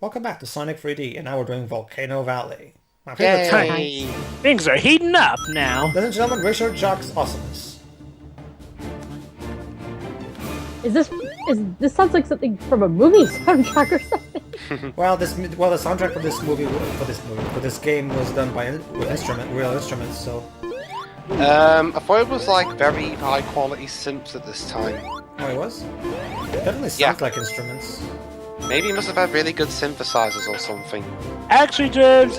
Welcome back to Sonic 3D, and now we're doing Volcano Valley. My favorite time. Yay! Things are heating up now. Ladies and gentlemen, Richard Jock's Awesomeness. This sounds like something from a movie soundtrack or something? Well, the soundtrack for this game was done by real instruments. So, I thought it was like very high quality synths at this time. oh, it was. It definitely sounds Yeah. like instruments. Maybe it must have had really good synthesizers or something. Actually, James,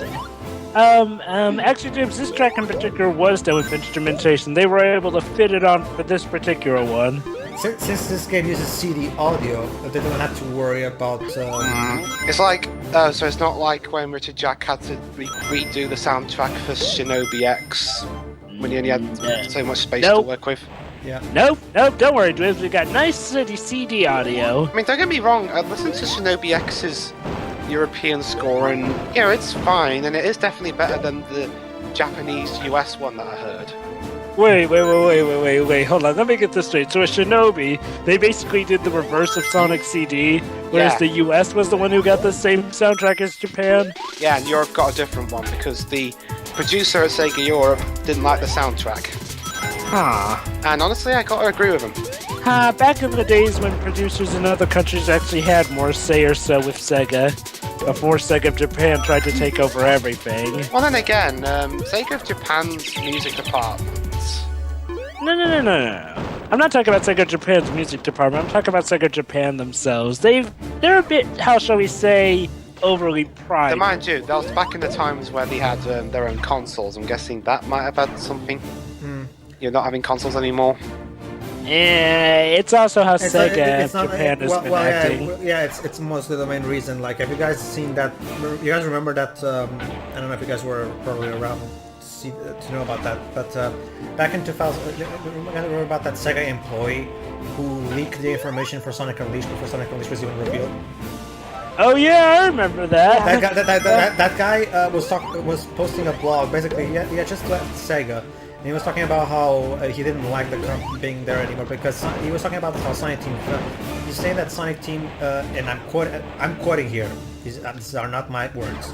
this track in particular was done with instrumentation. They were able to fit it on for this particular one. Since this game uses CD audio, they don't have to worry about. It's like, so it's not like when Richard Jack had to redo the soundtrack for Shinobi X when he only had so much space to Nope. work with. Yeah. Nope, don't worry, James. We got nice city CD audio. I mean, don't get me wrong, I listened to Shinobi X's European score and, you know, it's fine, and it is definitely better than the Japanese US one that I heard. Wait, hold on, let me get this straight. So a Shinobi, they basically did the reverse of Sonic CD, whereas Yeah. the US was the one who got the same soundtrack as Japan. Yeah, and Europe got a different one because the producer at Sega Europe didn't like the soundtrack. Huh. And honestly, I gotta agree with him. Back in the days when producers in other countries actually had more say or so with Sega, before Sega of Japan tried to take over everything. Well, then again, Sega of Japan's music department. No. I'm not talking about Sega Japan's music department. I'm talking about Sega Japan themselves. They're a bit, how shall we say, overly So pride. mind you, that was back in the times where they had their own consoles. I'm guessing that might have had something. You're not having consoles anymore. It's also how Sega It's not- Japan has been acting. It's mostly the main reason. Like, have you guys seen that? You guys remember that? I don't know if you guys were probably around to know about that, but back in 2000, you guys remember about that Sega employee who leaked the information for Sonic Unleashed before Sonic Unleashed was even revealed? Oh yeah, I remember that. That guy was posting a blog. Basically, he had just left Sega. And he was talking about how he didn't like the company being there anymore because he was talking about how Sonic Team. He's saying that Sonic Team, and I'm quoting here. These are not my words.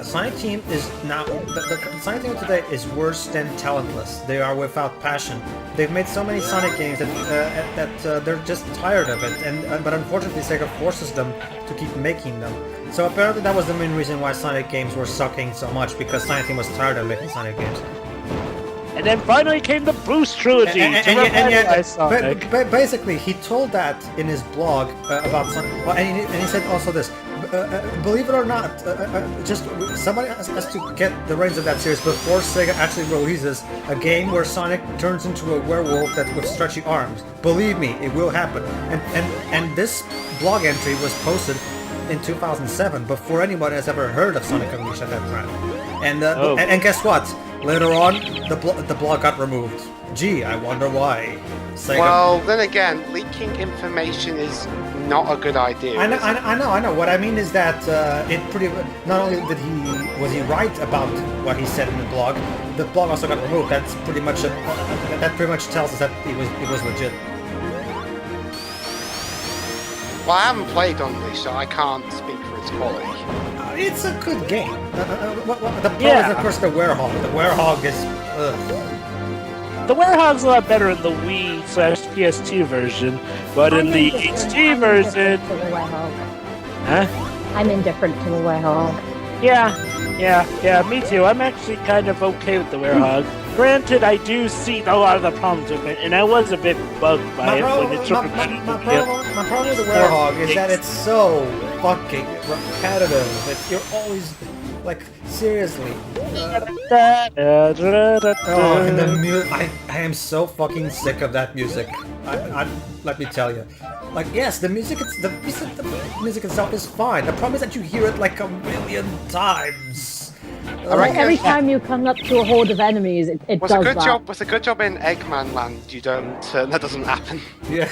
Sonic Team is now the Sonic Team today is worse than talentless. They are without passion. They've made so many Sonic games that they're just tired of it. But unfortunately, Sega forces them to keep making them. So apparently, that was the main reason why Sonic games were sucking so much because Sonic Team was tired of making Sonic games. And then finally came the Boost trilogy to revitalize Sonic. Basically, he told that in his blog about Sonic. Well, and he said also this. Believe it or not, just somebody has to get the reins of that series before Sega actually releases a game where Sonic turns into a werewolf with stretchy arms. Believe me, it will happen. And this blog entry was posted in 2007 before anybody has ever heard of Sonic Unleashed at that time. And guess what? Later on, the blog got removed. Gee, I wonder why. Sega... Well, then again, leaking information is not a good idea. I know. What I mean is that it pretty not only was he right about what he said in the blog also got removed. That's pretty much that pretty much tells us that it was legit. Well, I haven't played Unleashed, so I can't speak for its quality. It's a good game. The problem is, of course, the Werehog. The Werehog is. The Werehog's a lot better in the Wii/PS2 version, but in the HD version... Huh? I'm indifferent to the Werehog. Yeah, me too. I'm actually kind of okay with the Werehog. Granted, I do see a lot of the problems with it, and I was a bit bugged by it when it took my problem with the Werehog is that it's so fucking repetitive. You're always, like, seriously. And the music, I am so fucking sick of that music. Let me tell you. Like, yes, the music itself is fine. The problem is that you hear it like a million times. Every time you come up to a horde of enemies, it Was does a good that. job. Was a good job in Eggman Land. You don't. That doesn't happen. Yeah.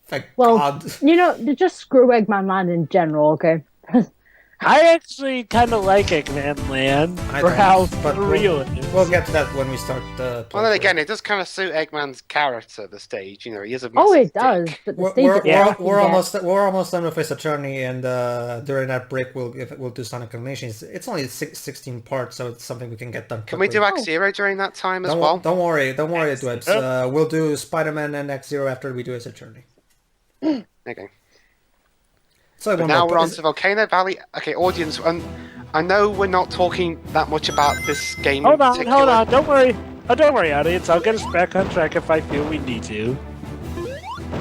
Thank Well, God. you know, just screw Eggman Land in general, okay? I actually kind of like Eggman Land I for don't, how but real it is. We'll get to that when we start the. Well, then again, it does kind of suit Eggman's character, the stage. You know, he is a massive Oh, it dick. does, but the We're, stage we're, itself we're can we're almost done with Ace Attorney, and during that break we'll do Sonic Animations. It's only 16 parts, so it's something we can get done. Can we do X Zero during that time as well? Don't worry, Dwebs. We'll do Spider-Man and X-Zero after we do Ace Attorney. Okay. So But now we're on to Volcano Valley. Okay, audience, I know we're not talking that much about this game Hold in on, particular. hold on. Don't worry. Oh, don't worry, audience. I'll get us back on track if I feel we need to.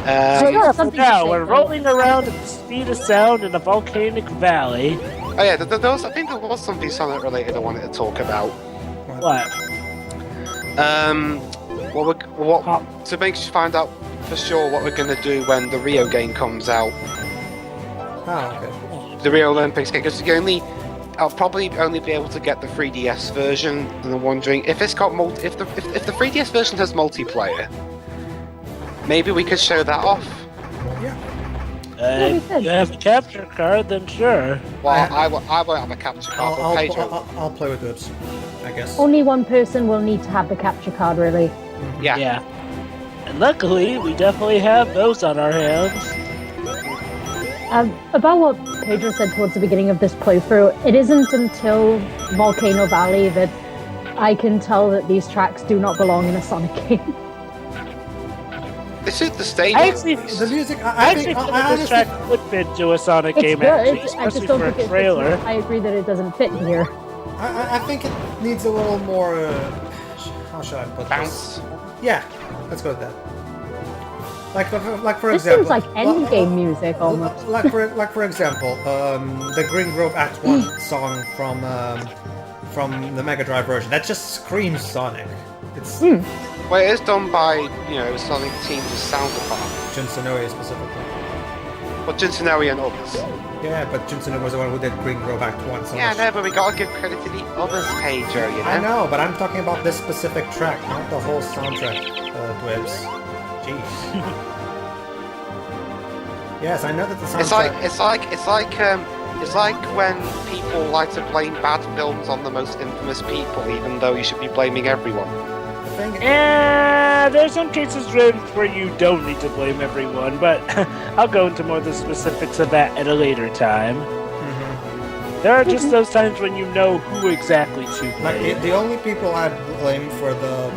Yeah, something to Now say, we're though. rolling around at the speed of sound in a volcanic valley. Oh yeah, there was, I think there was something Sonic related I wanted to talk about. What? To make sure find out for sure what we're gonna do when the Rio game comes out, Oh, okay. the Rio Olympics game, because I'll probably only be able to get the 3DS version, and I'm wondering if it's got if the 3DS version has multiplayer, maybe we could show that off. If you have a capture card, then sure. Well, I won't have a capture card, but Pedro. I'll play with Dwebs, I guess. Only one person will need to have the capture card, really. Yeah. And luckily, we definitely have those on our hands. About what Pedro said towards the beginning of this playthrough, it isn't until Volcano Valley that I can tell that these tracks do not belong in a Sonic game. This is the stage. The music, I actually think this track would fit to a Sonic It's game, good. actually, I just especially don't for think a it trailer. fits. I agree that it doesn't fit here. I think it needs a little more. How should I put Bounce. this? Yeah, let's go with that. Like for This example, seems like endgame music almost. Like for example, the Green Grove Act 1 song from the Mega Drive version. That just screams Sonic. It's Well, it is done by, Sonic Team's sound department. Jun Sonoe specifically. But Jinsonoe and others. Yeah, but Jun Sonoe was the one who did Green Grove Act 1. So Yeah, no, but we gotta give credit to the others, Pedro, you know? I know, but I'm talking about this specific track, not the whole soundtrack, Dwebs. Jeez. Yes, I know that the soundtrack... It's like when people like to blame bad films on the most infamous people, even though you should be blaming everyone. There's some cases where you don't need to blame everyone, but I'll go into more of the specifics of that at a later time. There are just those times when you know who exactly to blame. Like, the only people I blame for No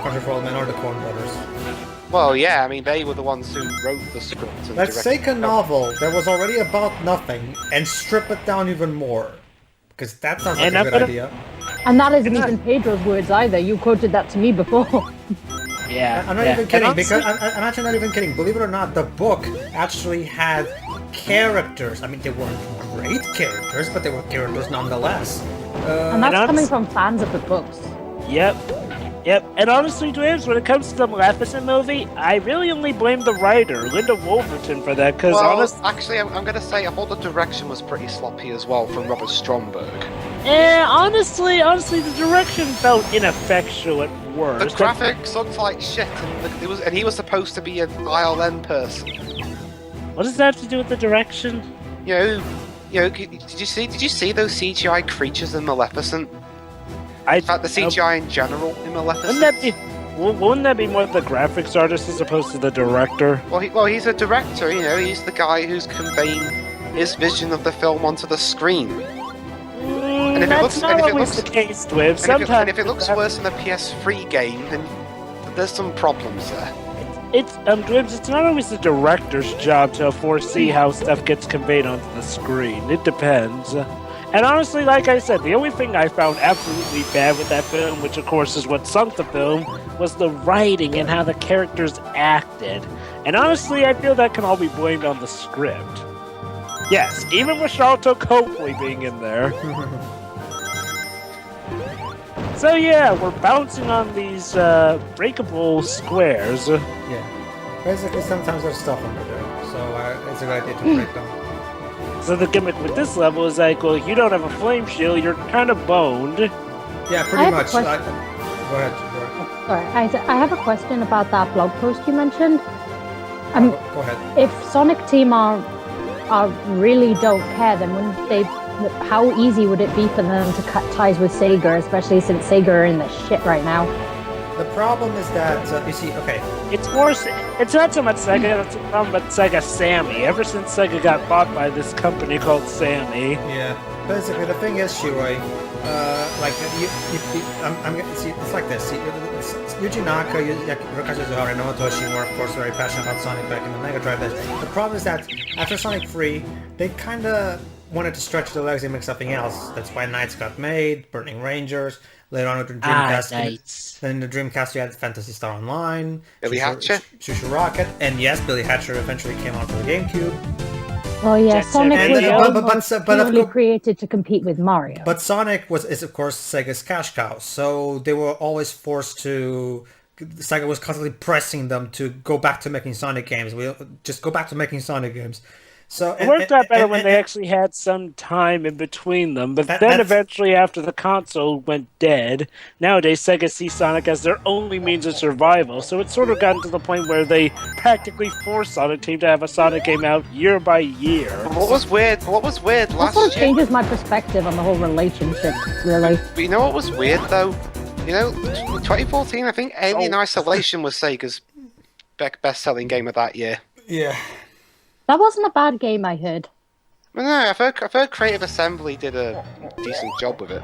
Country for Old Men are the Coen brothers. Well, yeah, I mean, they were the ones who wrote the script. And Let's directed take a novel that was already about nothing and strip it down even more. Because that sounds like a good idea. And that isn't even Pedro's words either. You quoted that to me before. Yeah. I'm not even kidding, because I'm actually not even kidding. Believe it or not, the book actually had characters. I mean, they weren't great characters, but they were characters nonetheless. And that's coming from fans of the books. Yep. And honestly, Dwayne, when it comes to the Maleficent movie, I really only blame the writer, Linda Wolverton, for that, because actually, I'm going to say I thought the direction was pretty sloppy as well from Robert Stromberg. Honestly, the direction felt ineffectual at worst. The graphics looked like shit, and he was supposed to be an ILM person. What does that have to do with the direction? Did you see those CGI creatures in Maleficent? In fact, the CGI in general in Maleficent. Wouldn't that be more the graphics artist as opposed to the director? Well, he's a director. He's the guy who's conveying his vision of the film onto the screen. And That's not always the case, Dwib. And if it looks worse than a PS3 game, then there's some problems there. Dwibs, it's not always the director's job to foresee how stuff gets conveyed onto the screen. It depends. And honestly, like I said, the only thing I found absolutely bad with that film, which of course is what sunk the film, was the writing and how the characters acted. And honestly, I feel that can all be blamed on the script. Yes, even with Charlton Copley being in there. So yeah, we're bouncing on these breakable squares. Yeah. Basically, sometimes there's stuff under there, so it's a good idea to break them. So the gimmick with this level is like, well, you don't have a flame shield, you're kind of boned. Yeah, pretty much. Go ahead. Sorry, I have a question about that blog post you mentioned. Go ahead. If Sonic Team are really don't care, then wouldn't they? How easy would it be for them to cut ties with Sega, especially since Sega are in the shit right now? The problem is that, you see, okay, It's not so much Sega, that's the problem, but Sega Sammy. Ever since Sega got bought by this company called Sammy. yeah. Basically, the thing is, Shiroi, like, see, it's like this. See, Yuji Naka, Hirokazu Zuhara, and Nomoto Oshima were, of course, very passionate about Sonic back in the Mega Drive days. The problem is that after Sonic 3, they kind of wanted to stretch the legs and make something else. That's why Knights got made, Burning Rangers. Later on with the Dreamcast, then in the Dreamcast you had Phantasy Star Online, Billy Hatcher, Shushu Rocket, and yes, Billy Hatcher eventually came out for the GameCube. Oh yeah, Jet Sonic Set was Radio. purely created to compete with Mario. But Sonic is of course Sega's cash cow, so they were always forced to. Sega was constantly pressing them to go back to making Sonic games. We'll just go back to making Sonic games. So It worked out better when they actually had some time in between them, but then eventually after the console went dead, nowadays Sega sees Sonic as their only means of survival, so it's sort of gotten to the point where they practically force Sonic Team to have a Sonic game out year by year. What was weird That last sort of year? changes my perspective on the whole relationship, really. But you know what was weird though? You know, 2014, I think Alien Isolation was Sega's best-selling game of that year. Yeah. That wasn't a bad game, I heard. Well, no, I've heard Creative Assembly did a decent job with it.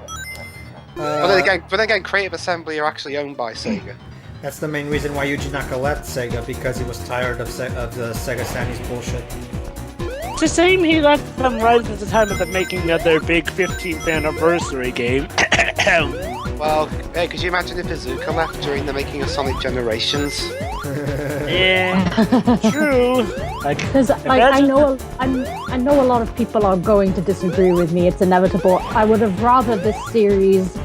But then again, Creative Assembly are actually owned by Sega. That's the main reason why Yuji Naka left Sega, because he was tired of the Sega Sammy's bullshit. It's the same, he left them right at the time of the making of their big 15th anniversary game. Well, hey, could you imagine if Izuka left during the making of Sonic Generations? Yeah, true. Because I know a lot of people are going to disagree with me. It's inevitable. I would have rather this series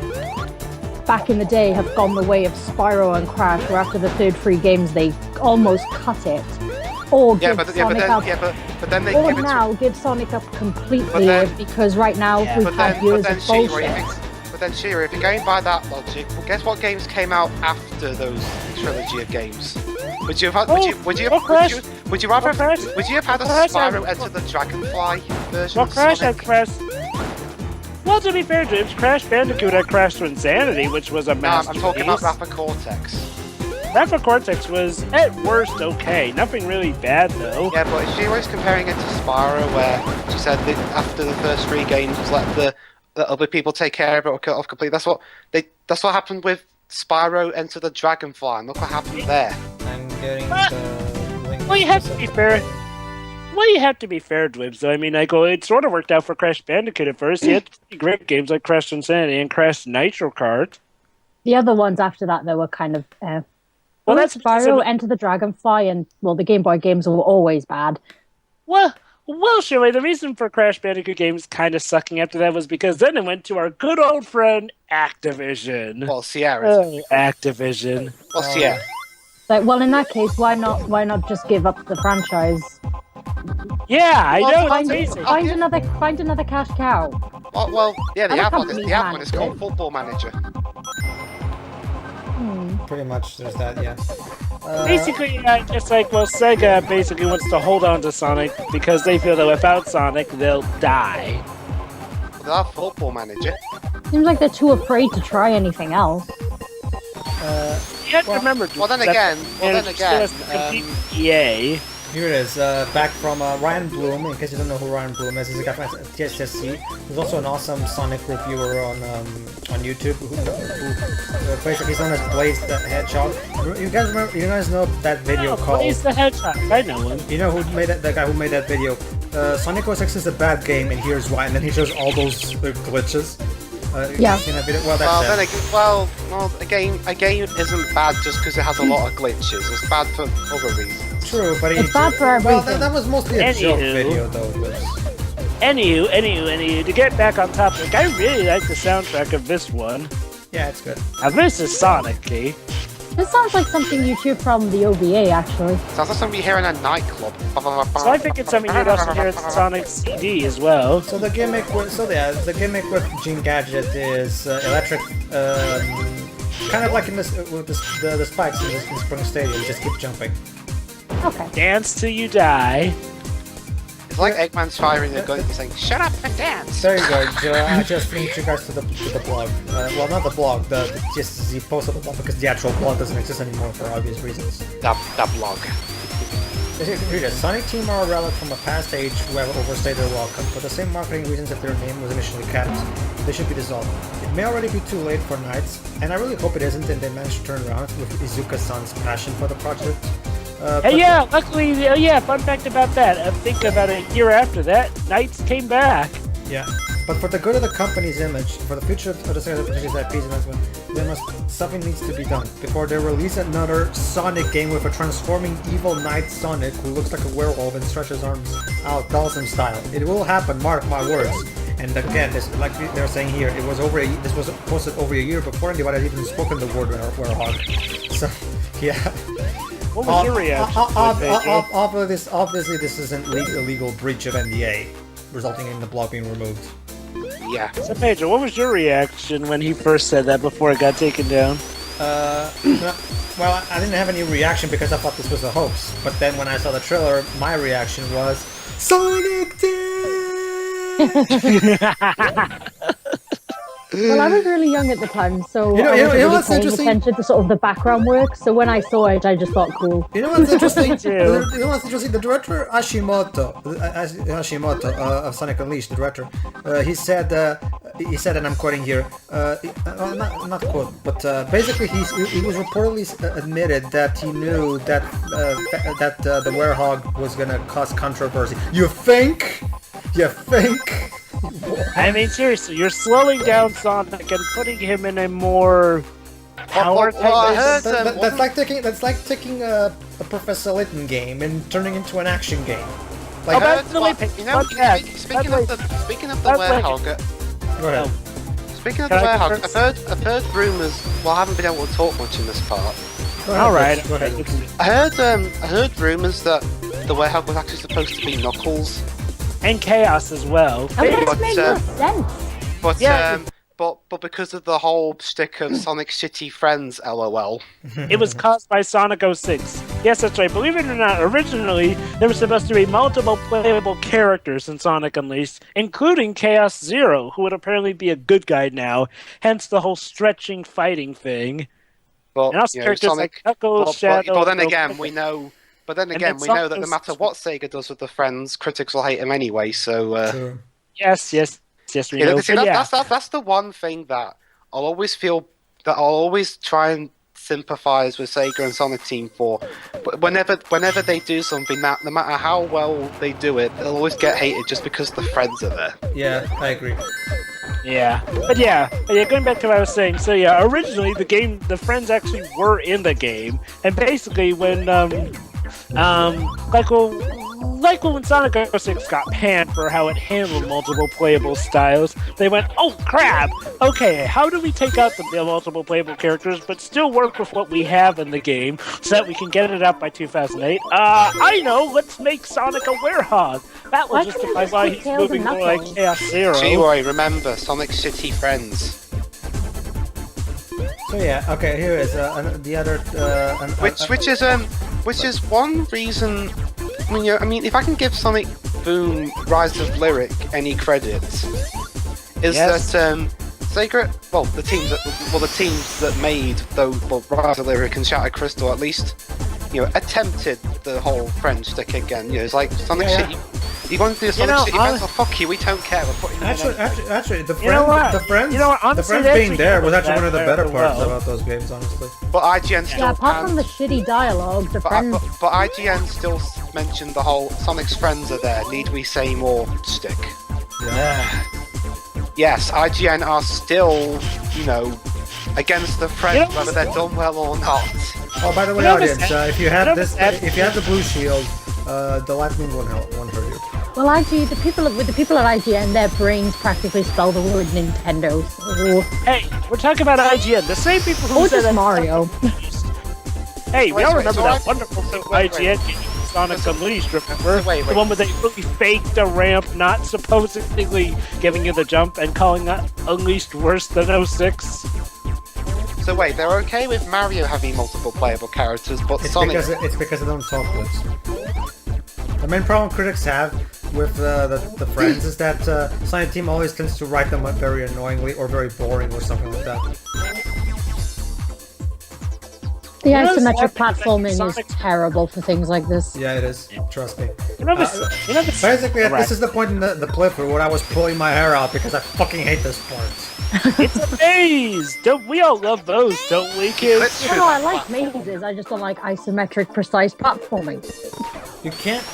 back in the day have gone the way of Spyro and Crash, where after the third three games they almost cut it. Or give Sonic up. But then they give Sonic up completely, because right now we've had years of bullshit. But then, Shira, if you're going by that logic, well, guess what games came out after those trilogy of games? Would you have had? Would you have had a Spyro Enter the Dragonfly version? Well, of Crash Sonic? had Crash. Well, to be fair, James, Crash Bandicoot had Crash to Insanity, which was a No, masterpiece. I'm talking about Rapper Cortex. Rapper Cortex was, at worst, okay. Nothing really bad, though. Yeah, but if she was comparing it to Spyro, where she said that after the first three games, let the other people take care of it or cut it off completely. That's what happened with Spyro Enter the Dragonfly, and look what happened there. I'm getting the link. Well, you have to be fair. Well, you have to be fair, Dwibs, though. I mean, it sort of worked out for Crash Bandicoot at first. You had great games like Crash Insanity and Crash Nitro Kart. The other ones after that, though, were kind of... Well, that's Spyro, Enter the Dragonfly, and, well, the Game Boy games were always bad. Well, Shirley, the reason for Crash Bandicoot games kind of sucking after that was because then it went to our good old friend Activision. Well, Sierra. Activision. Well, Sierra. Like, well, in that case, why not just give up the franchise? Yeah, I know. Find, It's amazing. find another cash cow. Well, yeah, the Other app companies one is manage called it. Football Manager. Pretty much, there's that, yeah. Basically, it's like, well, Sega basically wants to hold on to Sonic because they feel that without Sonic, they'll die. Well, they have Football Manager. Seems like they're too afraid to try anything else. You have to remember. Well, then again, EA. Here it is, back from Ryan Bloom. In case you don't know who Ryan Bloom is, he's a guy from TSSC. He's also an awesome Sonic reviewer on YouTube. Who basically he's known as Blaze the Hedgehog. You guys know that video called? Blaze the Hedgehog. I know him. You know who made that? The guy who made that video. Sonic 06 is a bad game, and here's why. And then he shows all those glitches. Yeah. Seen that video? Well, that's A game isn't bad just because it has a lot of glitches. It's bad for other reasons. true, but It's bad for everything. Well, that was mostly a joke video, though. Anywho, to get back on topic, I really like the soundtrack of this one. Yeah, it's good. Now, this is Sonic-y. This sounds like something you hear from the OVA, actually. Sounds like something you hear in a nightclub. So I think it's something you'd also hear at the Sonic CD as well. So the gimmick with Gene Gadget is electric, kind of like in this with the spikes in Spring Stadium. Just keep jumping. Okay. Dance till you die. It's like Eggman's firing a gun and saying, "Shut up and dance." There you go, Joe. I just linked you guys to the blog. Well, not the blog, just the post of the blog, because the actual blog doesn't exist anymore for obvious reasons. That blog. Read it. Sonic Team are a relic from a past age who have overstayed their welcome. For the same marketing reasons that their name was initially kept, they should be dissolved. It may already be too late for Knights, and I really hope it isn't, and they manage to turn around with Izuka-san's passion for the project. Luckily, fun fact about that. I think about a year after that, Knights came back. Yeah, but for the good of the company's image, for the future of the series IPs, something needs to be done before they release another Sonic game with a transforming evil Knight Sonic who looks like a werewolf and stretches arms out Dawson style. It will happen, mark my words. And again, this, like they're saying here, this was posted over a year before anybody had even spoken the word werewolf. So, yeah. What was your reaction? Obviously, this isn't illegal breach of NDA, resulting in the blog being removed. Yeah. So Pedro, what was your reaction when he first said that before it got taken down? Well, I didn't have any reaction because I thought this was a hoax. But then when I saw the trailer, my reaction was Sonic Well, I was really young at the time, so you know, I wasn't really what's paying interesting? attention to sort of the background work. So when I saw it, I just thought cool. You know what's interesting? too. You know what's interesting? The director Hashimoto of Sonic Unleashed, the director, he said, and I'm quoting here, not quote, but basically he was reportedly admitted that he knew that the werehog was gonna cause controversy. You think? You think? I mean, seriously, you're slowing down Sonic and putting him in a more power type. That's like taking a Professor Layton game and turning into an action game. Like, Speaking of the werehog, go ahead. speaking of the werehog, I've heard rumours. Well, I haven't been able to talk much in this part. All right. Go ahead. I heard rumours that the werehog was actually supposed to be Knuckles. And Chaos as well. Oh, that makes no sense. But because of the whole shtick of Sonic shitty friends, LOL. It was caused by Sonic 06. Yes, that's right. Believe it or not, originally there were supposed to be multiple playable characters in Sonic Unleashed, including Chaos Zero, who would apparently be a good guy now. Hence the whole stretching fighting thing. But And also characters Sonic. like Knuckles, Shadow. But then again, we know. But then again, we know that no matter what Sega does with the friends, critics will hate him anyway. So True. Yes, we know. That's the one thing that I'll always feel that I'll always try and sympathise with Sega and Sonic Team for. But whenever they do something, that no matter how well they do it, they'll always get hated just because the friends are there. Yeah, I agree. But going back to what I was saying, so yeah, originally the friends actually were in the game, and basically when like when Sonic 06 got panned for how it handled multiple playable styles, they went, oh crap, okay, how do we take out the multiple playable characters but still work with what we have in the game so that we can get it out by 2008? I know, let's make Sonic a werehog. That will justify why he's moving more like Chaos Zero. G-Roy, remember, Sonic shitty friends. So yeah, okay, here is the other... Which is one reason... I mean, if I can give Sonic Boom Rise of Lyric any credits, is that Sega, the teams that made Rise of Lyric and Shattered Crystal at least, attempted the whole friend stick again. It's like Sonic City. You want to do a Sonic City event? Well, fuck you, we don't care. We're putting Actually, the friends being there was actually one of the better parts about those games, honestly. But IGN still. Yeah, apart from the shitty dialogue, the friends. But IGN still mentioned the whole Sonic's friends are there. Need we say more? Stick. Yeah. Yes, IGN are still, against the friends, whether they're done well or not. Oh, by the way, audience, if you have the blue shield, the lightning won't hurt you. Well, the people at IGN, their brains practically spell the word Nintendo. So... Hey, we're talking about IGN, the same people who said just Mario. Hey, we all remember that wonderful IGN game, Sonic Unleashed, remember? The one where they really faked a ramp, not supposedly giving you the jump, and calling that Unleashed worse than 06? So wait, they're okay with Mario having multiple playable characters, but Sonic... It's because they don't talk this. The main problem critics have with the friends is that Sonic Team always tends to write them up very annoyingly or very boring or something like that. The isometric platforming is terrible for things like this. Yeah, it is. Trust me. Basically, this is the point in the playthrough where I was pulling my hair out because I fucking hate this part. It's a maze! Don't we all love those, don't we, kids? No, I like mazes, I just don't like isometric precise platforming. You can't...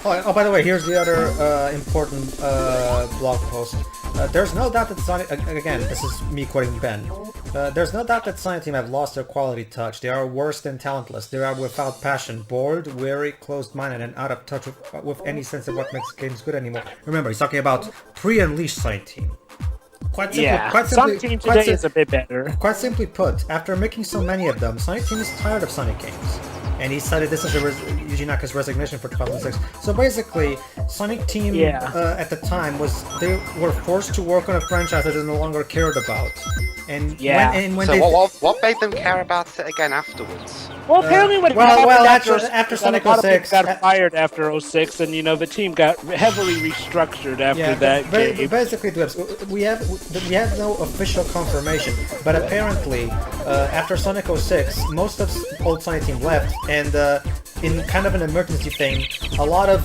Oh, by the way, here's the other important blog post. There's no doubt that Sonic... Again, this is me quoting Ben. There's no doubt that Sonic Team have lost their quality touch. They are worse than talentless. They are without passion, bored, weary, closed-minded, and out of touch with any sense of what makes games good anymore. Remember, he's talking about pre-unleashed Sonic Team. Quite simply, Sonic Team today is a bit better. Quite simply put, after making so many of them, Sonic Team is tired of Sonic games. And he cited this as Yuji Naka's resignation for 2006. So basically, Sonic Team at the time they were forced to work on a franchise that they no longer cared about. And when what made them care about it again afterwards? Well, apparently after Sonic 06... got fired after 06, and the team got heavily restructured after that game. Basically, we have no official confirmation, but apparently, after Sonic 06, most of old Sonic Team left, and in kind of an emergency thing, a lot of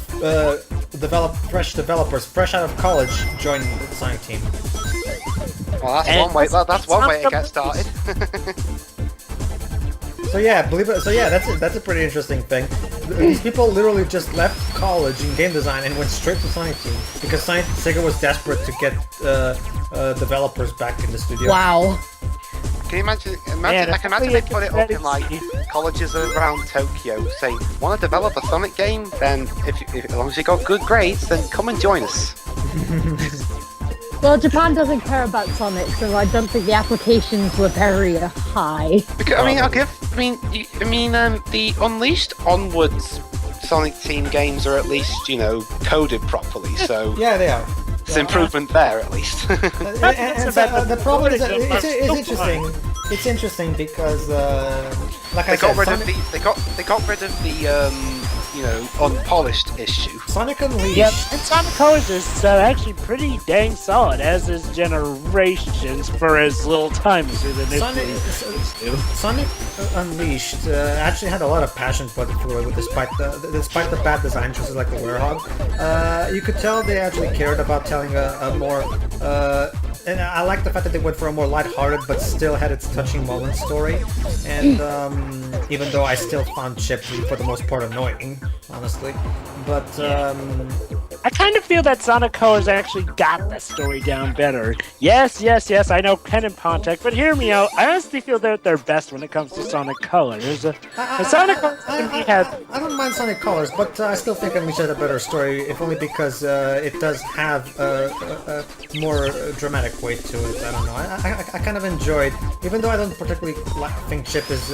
fresh developers, fresh out of college, joined the Sonic Team. Well, that's one way to get started. So yeah, that's a pretty interesting thing. These people literally just left college in game design and went straight to Sonic Team because Sega was desperate to get developers back in the studio. Wow. Can you imagine? I can imagine they put it up in like colleges around Tokyo, saying, "Want to develop a Sonic game? Then, if as long as you got good grades, then come and join us." Well, Japan doesn't care about Sonic, so I don't think the applications were very high. Because, the Unleashed onwards Sonic Team games are at least, coded properly. So yeah, they are. It's improvement there at least. The problem is that it's interesting. It's interesting because, they got rid of the unpolished issue. Sonic Unleashed. Yep, and Sonic Colors is actually pretty dang solid, as is Generations for as little time as it initially Sonic Unleashed actually had a lot of passion put through it, despite the bad design choices like the Werehog. You could tell they actually cared about telling a more... and I like the fact that they went for a more lighthearted but still had its touching moment story. And even though I still found Chip for the most part annoying, honestly. But I kind of feel that Sonic Colors actually got the story down better. Yes, I know Ken and Pontek, but hear me out. I honestly feel they're at their best when it comes to Sonic Colors. I don't mind Sonic Colors, but I still think Unleashed had a better story, if only because it does have a more dramatic weight to it. I don't know. I kind of enjoyed, even though I don't particularly think Chip is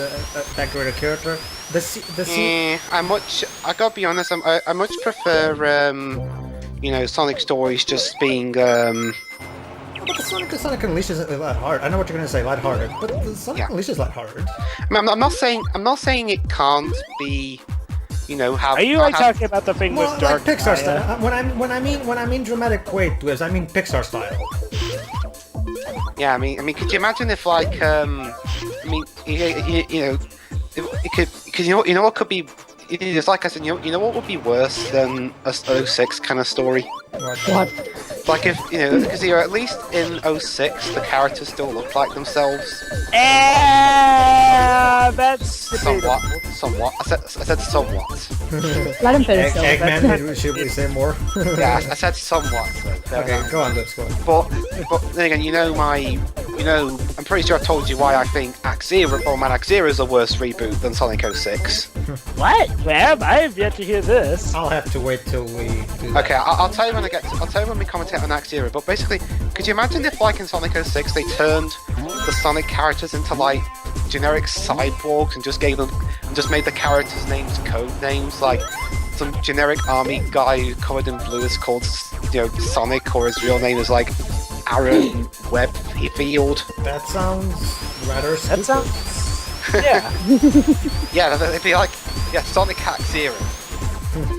that great a character. I gotta be honest. I much prefer Sonic stories just being. But the Sonic Unleashed is lighthearted. I know what you're gonna say, lighthearted, but the Sonic Unleashed is lighthearted. I'm not saying it can't be. Are you talking about the thing with dark? Like Pixar style. When I mean dramatic weight, I mean Pixar style. Yeah, I mean, could you imagine if because what could be. It's like I said, what would be worse than a 06 kind of story? What? Like if, because at least in 06, the characters still look like themselves. That's somewhat. I said somewhat. Let him finish. Eggman, should we say more? Yeah, I said somewhat. So okay, go on, Lips, go on. But then again, I'm pretty sure I told you why I think Axe Zero is a worse reboot than Sonic 06. What? Well, I have yet to hear this. I'll have to wait till we do that. Okay, I'll tell you when we commentate on Axe Zero. But basically, could you imagine if, like in Sonic 06, they turned the Sonic characters into like generic cyborgs and just made the characters' names code names, like some generic army guy covered in blue is called Sonic, or his real name is like Aaron Webfield. That sounds rather stupid. That sounds... Yeah. Yeah, it'd be like, Sonic Hack Zero.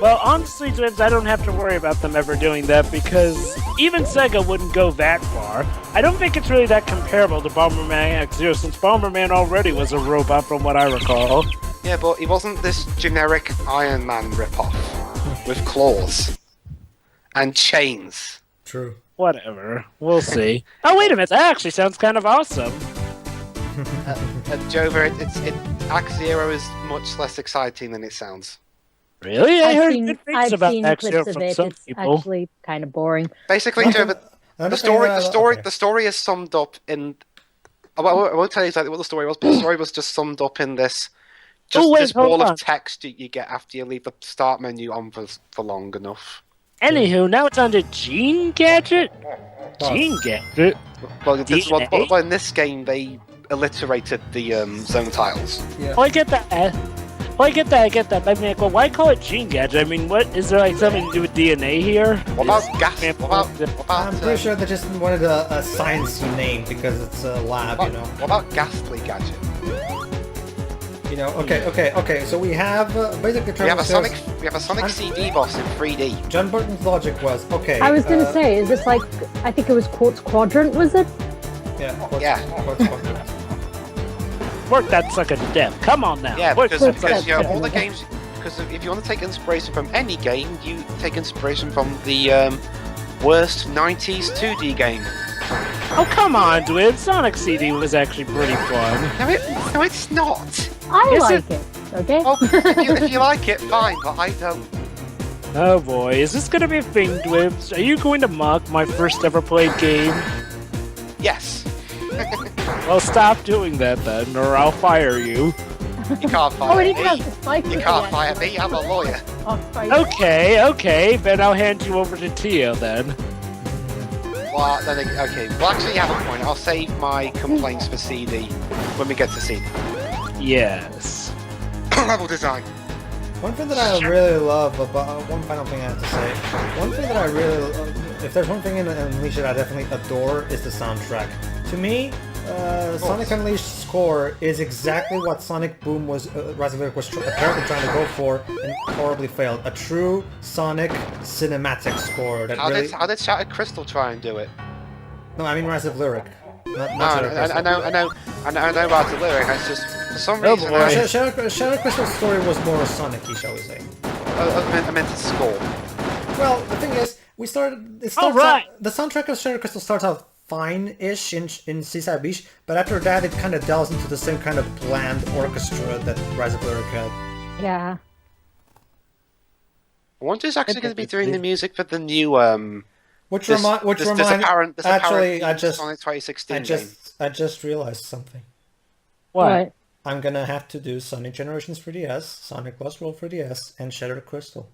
Well, honestly, Dwibs, I don't have to worry about them ever doing that because even Sega wouldn't go that far. I don't think it's really that comparable to Bomberman X-Zero since Bomberman already was a robot from what I recall. Yeah, but he wasn't this generic Iron Man ripoff with claws and chains. True. Whatever. We'll see. Oh, wait a minute. That actually sounds kind of awesome. Jover, X-Zero is much less exciting than it sounds. Really? I heard good things I've about seen X-Zero clips of from it. some It's people. actually kind of boring. Basically, Jover, the story is summed up in. I won't tell you exactly what the story was, but the story was just summed up in this. This wall of text you get after you leave the start menu on for long enough. Anywho, now it's on to Gene Gadget. Gene Gadget. Well, in this game they alliterated the zone tiles. Yeah. Oh, I get that. I get that. I mean, well, why call it Gene Gadget? I mean, what is there like something to do with DNA here? What about gas? What about I'm pretty sure they just wanted a sciencey name because it's a lab, you know. What about Ghastly Gadget? You know, okay. So we have basically We have a Sonic CD boss in 3D. John Burton's logic was okay. I was going to say, is this like, I think it was Quartz Quadrant, was it? Quartz Quadrant. Work that sucker to death. Come on now. Yeah, Work because you know, all the Yeah. games. Because if you want to take inspiration from any game, you take inspiration from the worst '90s 2D game. Oh, come on, Dwib. Sonic CD was actually pretty fun. No, it's not. I Yes, like it, okay? Well, if you like it, fine, but I don't. Oh boy, is this gonna be a thing, Dwibs? Are you going to mock my first ever played game? Yes. Well, stop doing that then, or I'll fire you. You can't fire Oh, we me. didn't have the spike. You can't fire me. I'm a lawyer. Oh, sorry. Okay, then I'll hand you over to Tio then. Well, then, okay. Well, actually, you have a point. I'll save my complaints for CD when we get to CD. Yes. Level design. One thing that I really love about one final thing I have to say. One thing that I really, if there's one thing in Unleashed that I definitely adore is the soundtrack. To me, Sonic Unleashed score is exactly what Sonic Boom was, Rise of Lyric was apparently trying to go for and horribly failed. A true Sonic cinematic score that How really. did Shattered Crystal try and do it? No, I mean Rise of Lyric. Not No, Shattered Crystal. I know about the lyric. It's just for some Oh, reason. boy. Shattered Crystal's story was more Sonic-y, shall we say. I meant to score. Well, the thing is, we started. It starts right. out, the soundtrack of Shattered Crystal starts out fine-ish in Seaside Beach, but after that it kind of delves into the same kind of bland orchestra that Rise of Lyric had. Yeah. I wonder who's actually going to be doing the music for the new Which this reminds apparent actually, I Sonic 2016 game. I just realized something. What? I'm gonna have to do Sonic Generations 3DS, Sonic Lost World 3DS, and Shattered Crystal.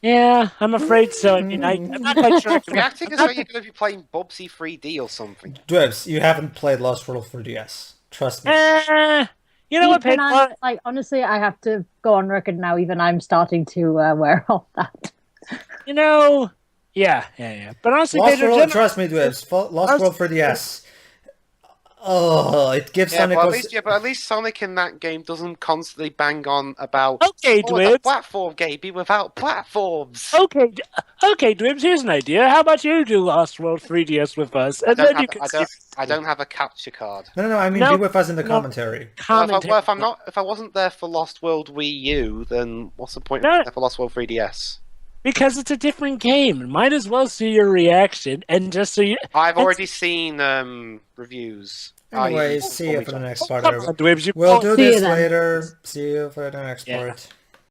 Yeah, I'm afraid so. I mean, I'm not quite sure. You're acting as though you're going to be playing Bubsy 3D or something. Dwebs, you haven't played Lost World 3DS. Trust me. You know what, Even Pedro? like, honestly, I have to go on record now, even I'm starting to wear off that. You know, yeah. But honestly, Lost Pedro, World, trust me, Dwebs. Lost World 3DS. Oh, it gives Yeah, Sonic. but at least Sonic in that game doesn't constantly bang on about. Okay, Oh, it's a Dwibs. platform game without platforms. Okay, Dwibs. Here's an idea. How about you do Lost World 3DS with us, and then you can I don't have a capture card. No, I mean, No, be with us in the no. commentary. comment. If I wasn't there for Lost World Wii U, then what's the point of No. being there for Lost World 3DS? Because it's a different game. Might as well see your reaction, and just so you. I've already seen reviews. Anyway, see you for the next part. Come on, Dwibs. You We'll won't do See you this then. later. See you for the next Yeah. part.